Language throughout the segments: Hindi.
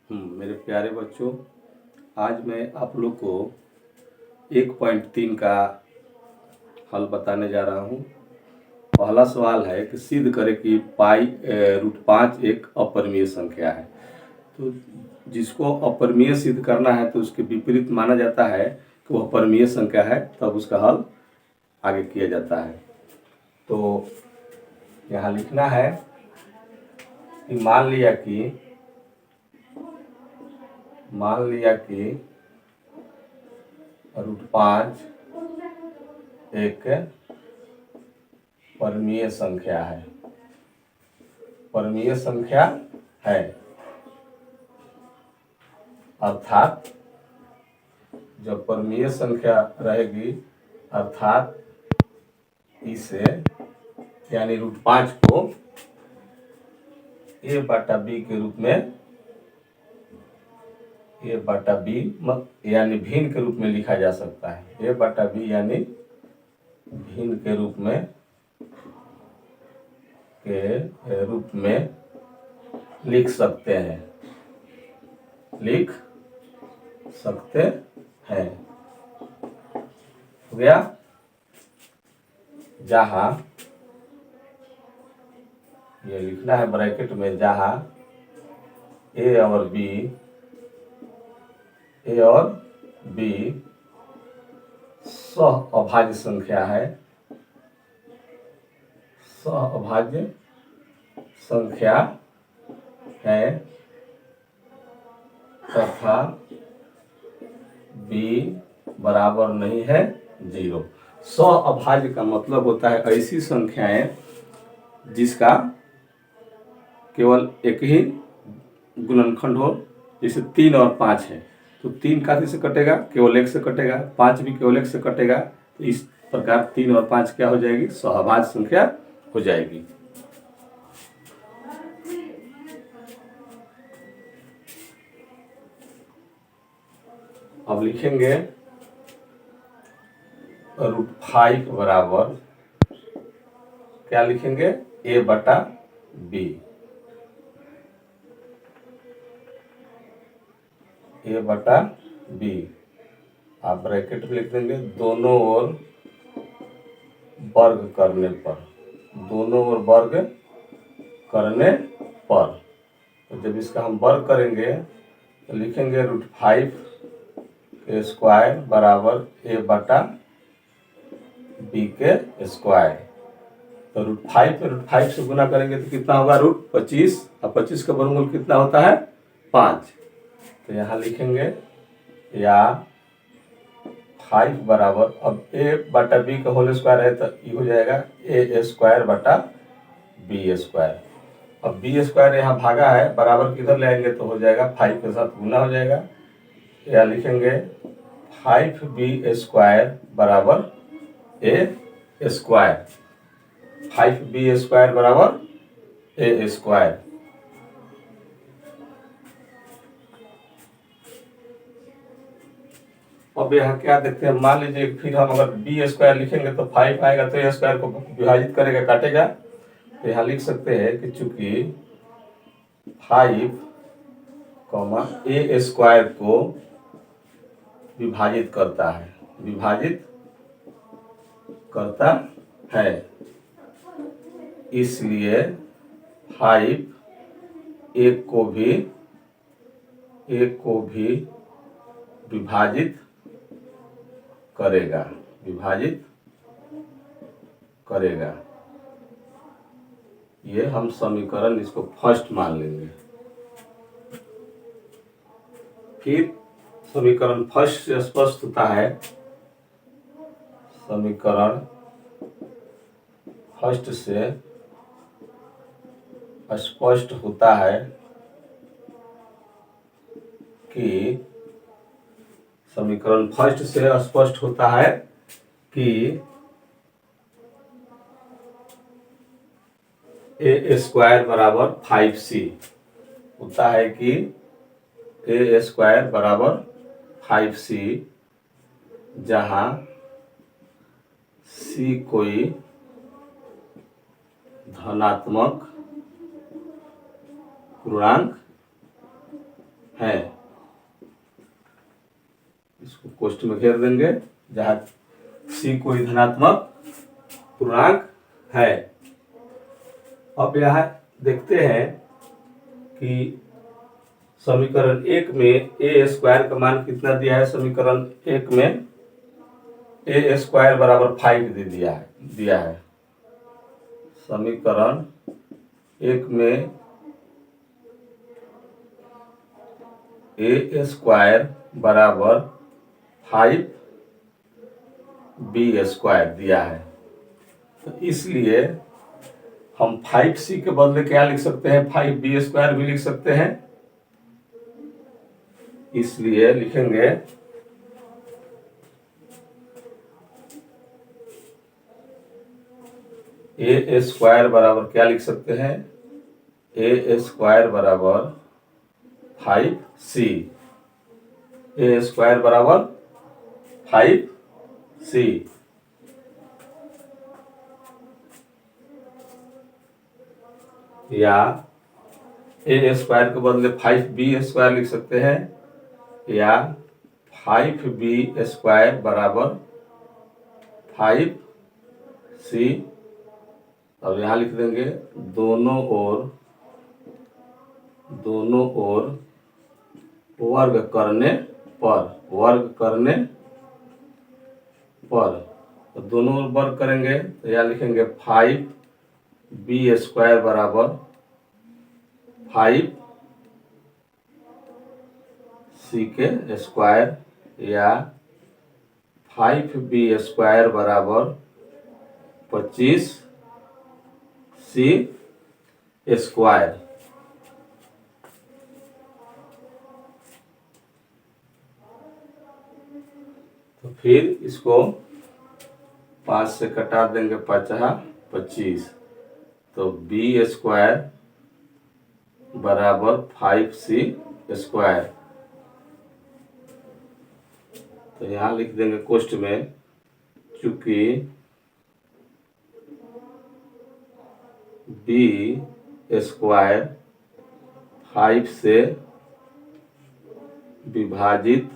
मेरे प्यारे बच्चों, आज मैं आप लोग को 1.3 का हल बताने जा रहा हूँ। पहला सवाल है कि सिद्ध करें कि पाई √5 एक अपरिमेय संख्या है। तो जिसको अपरिमेय सिद्ध करना है तो उसके विपरीत माना जाता है कि वह परिमेय संख्या है, तब उसका हल आगे किया जाता है। तो यहाँ लिखना है कि मान लिया कि √5 एक परिमेय संख्या है, अर्थात जब परिमेय संख्या रहेगी अर्थात इसे यानी √5 को a/b के रूप में a/b यानी भिन्न के रूप में लिखा जा सकता है। a/b यानी भिन्न के रूप में लिख सकते हैं। हो गया। जहां ये लिखना है ब्रैकेट में, जहां a और b सह अभाज्य संख्या है तथा b बराबर नहीं है 0। सह अभाज्य का मतलब होता है ऐसी संख्याएं जिसका केवल एक ही गुणनखंड हो। जैसे 3 और 5 है तो 3 का से कटेगा, केवल 1 से कटेगा, 5 भी केवल 1 से कटेगा। तो इस प्रकार 3 और 5 क्या हो जाएगी? सहअभाज्य संख्या हो जाएगी। अब लिखेंगे √5 बराबर क्या लिखेंगे? a/b। आप ब्रैकेट में लिख देंगे दोनों ओर वर्ग करने पर। तो जब इसका हम वर्ग करेंगे तो लिखेंगे √5 के स्क्वायर बराबर a/b के स्क्वायर। तो √5 से गुना करेंगे तो कितना होगा? √25। अब 25 का वर्गमूल कितना होता है? 5। तो यहाँ लिखेंगे या 5 बराबर, अब a/b का होल स्क्वायर है तो ये हो जाएगा a²/b²। अब b² यहाँ भागा है, बराबर किधर ले आएंगे तो हो जाएगा 5 के साथ गुना हो जाएगा। या लिखेंगे 5b² बराबर a²। 5b² बराबर a²। अब यहाँ क्या देखते हैं, मान लीजिए फिर हम अगर b² लिखेंगे तो 5 आएगा तो a² को विभाजित करेगा, काटेगा। तो यहाँ लिख सकते हैं कि चूंकि 5, a² को विभाजित करता है, इसलिए 5 एक को भी विभाजित करेगा। ये हम समीकरण इसको फर्स्ट मान लेंगे। फिर समीकरण फर्स्ट से स्पष्ट होता है, समीकरण फर्स्ट से स्पष्ट होता है कि a² बराबर 5c होता है कि a² बराबर 5c, जहां c कोई धनात्मक पूर्णांक हैं। इसको कोष्ठ में घेर देंगे जहाँ सी कोई धनात्मक पूर्णांक है। अब यहाँ देखते हैं कि समीकरण 1 में ए स्क्वायर का मान कितना दिया है। समीकरण 1 में ए स्क्वायर बराबर 5 दिया है। समीकरण 1 में ए स्क्वायर बराबर 5 बी स्क्वायर दिया है। तो इसलिए हम 5c के बदले क्या लिख सकते हैं, 5b स्क्वायर भी लिख सकते हैं। इसलिए लिखेंगे ए स्क्वायर बराबर क्या लिख सकते हैं, ए स्क्वायर बराबर 5c। ए स्क्वायर बराबर 5c। या ए स्क्वायर के बदले 5b स्क्वायर लिख सकते हैं, या 5b स्क्वायर बराबर 5c। अब यहाँ लिख देंगे दोनों ओर वर्ग करने पर तो दोनों ओर वर्ग करेंगे तो यहाँ लिखेंगे 5b स्क्वायर बराबर 5c के स्क्वायर, या 5b स्क्वायर बराबर 25c स्क्वायर। तो फिर इसको 5 से कटा देंगे, 25। तो बी स्क्वायर बराबर 5c स्क्वायर। तो यहाँ लिख देंगे कोष्ठ में, चूंकि बी स्क्वायर 5 से विभाजित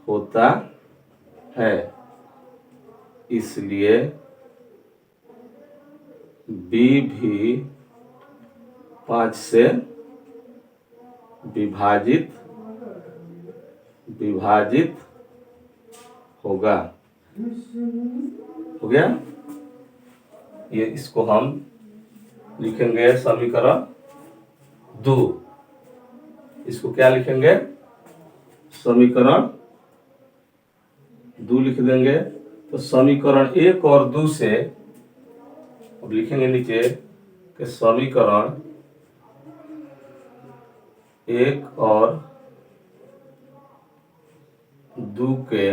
होता है, इसलिए बी भी 5 से विभाजित होगा। हो गया। ये इसको हम लिखेंगे समीकरण 2। इसको क्या लिखेंगे, समीकरण 2 लिख देंगे। तो समीकरण 1 और 2 से अब लिखेंगे नीचे कि समीकरण 1 और 2 के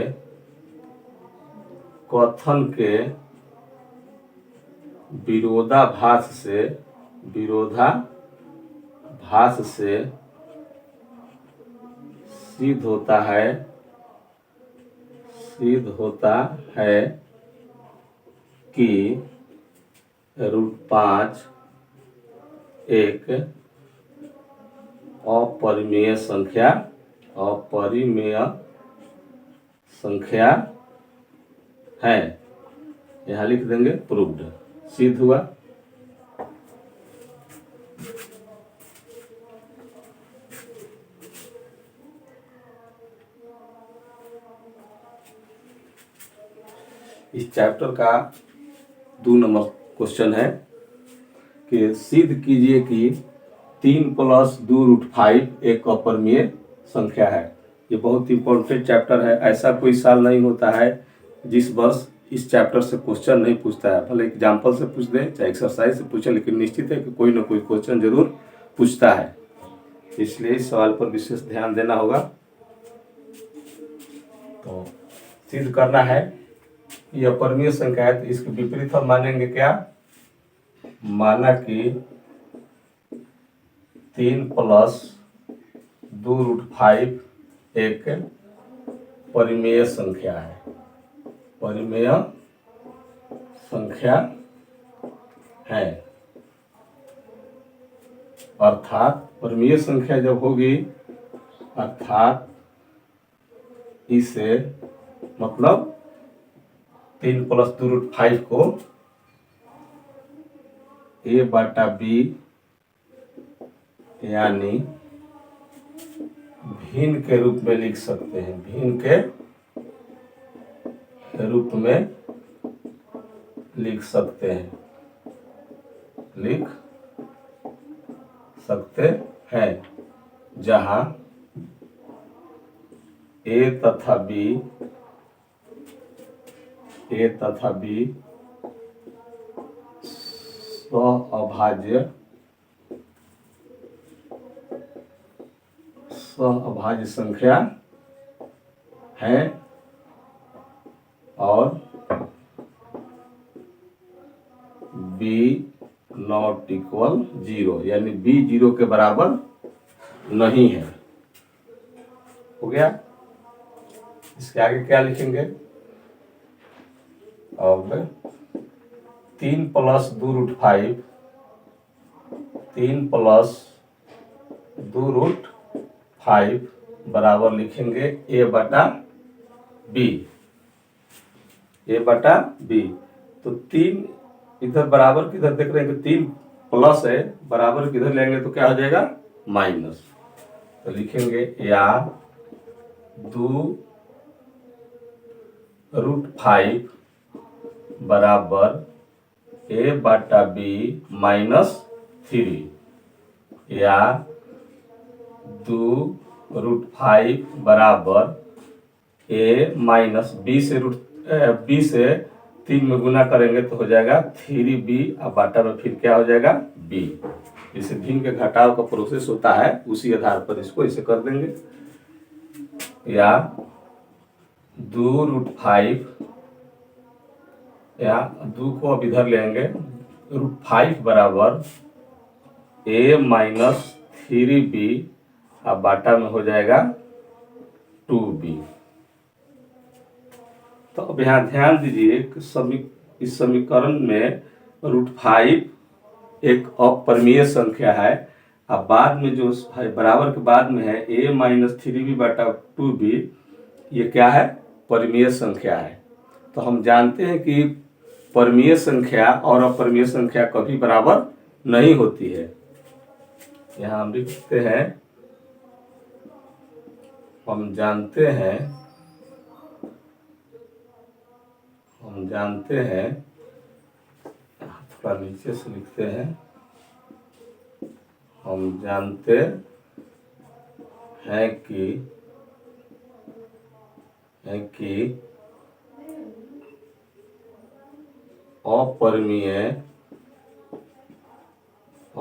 कथन के विरोधाभास से सिद्ध होता है कि √5 एक अपरिमेय संख्या है। यहाँ लिख देंगे प्रूव्ड, सिद्ध हुआ। इस चैप्टर का 2 नंबर क्वेश्चन है कि सिद्ध कीजिए कि 3 + 2√5 एक अपरिमेय संख्या है। ये बहुत इंपॉर्टेंट चैप्टर है। ऐसा कोई साल नहीं होता है जिस वर्ष इस चैप्टर से क्वेश्चन नहीं पूछता है। भले एग्जाम्पल से पूछ दे चाहे एक्सरसाइज से पूछे, लेकिन निश्चित है कि कोई ना कोई क्वेश्चन जरूर पूछता है। इसलिए इस सवाल पर विशेष ध्यान देना होगा। तो सिद्ध करना है ये अपरिमेय संख्या है, तो इसके विपरीत हम मानेंगे क्या, माना कि 3 + 2√5 एक परिमेय संख्या है। परिमेय संख्या है, अर्थात परिमेय संख्या जब होगी अर्थात इसे मतलब 3 + 2√5 को a/b यानी भिन्न के रूप में लिख सकते हैं, भिन्न के रूप में लिख सकते हैं, जहां a तथा b सह-अभाज्य संख्या है और b ≠ 0 यानी b 0 के बराबर नहीं है। हो गया। इसके आगे क्या लिखेंगे? अब 3 + 2√5 बराबर लिखेंगे a/b। तो 3 इधर बराबर किधर देख रहे हैं कि 3 प्लस है, बराबर किधर लेंगे तो क्या हो जाएगा? माइनस। तो लिखेंगे या 2√5 बराबर a/b -3 या 2√5 बराबर b से 3 में गुना करेंगे तो हो जाएगा 3b और बाटा में फिर क्या हो जाएगा? b। इसे भिन्न के घटाव का प्रोसेस होता है, उसी आधार पर इसको इसे कर देंगे। या 2√5 या 2 को अब इधर लेंगे, √5 बराबर a -3b और बाटा में हो जाएगा 2b। तो अब यहाँ ध्यान दीजिए कि इस समीकरण में √5 एक अपरिमेय संख्या है, अब बाद में जो है बराबर के बाद में है a -3b/2b, ये क्या है? परिमेय संख्या है। तो हम जानते हैं कि परिमेय संख्या और अपरिमेय संख्या कभी बराबर नहीं होती है। यहाँ हम लिखते हैं, हम जानते हैं थोड़ा नीचे से लिखते हैं, हम जानते हैं कि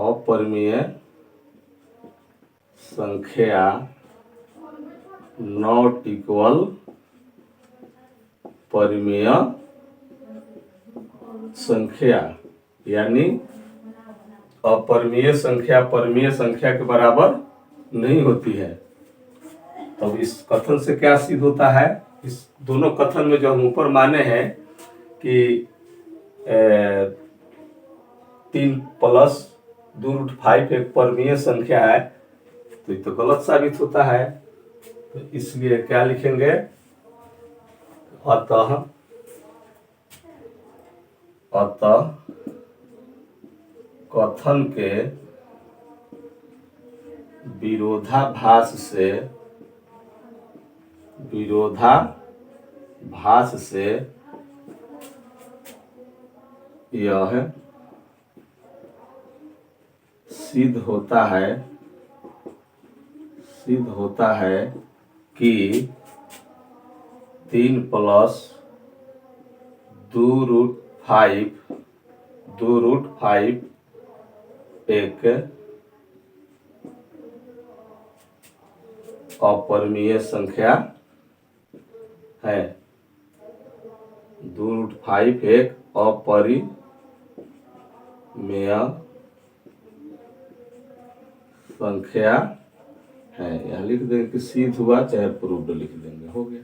अपरिमेय संख्या नॉट इक्वल परिमेय संख्या, यानी अपरिमेय संख्या परिमेय संख्या के बराबर नहीं होती है। तो इस कथन से क्या सिद्ध होता है? इस दोनों कथन में जो हम ऊपर माने हैं कि 3 + 2√5 एक परिमेय संख्या है, तो ये तो गलत साबित होता है। तो इसलिए क्या लिखेंगे? अतः कथन के विरोधाभास से यह सिद्ध होता है कि 3 + 2√5 एक अपरिमेय संख्या है। 2√5 एक अपरिमेय संख्या है। यहाँ लिख देंगे कि सिद्ध हुआ, चाहे प्रूव्ड लिख देंगे, हो गया।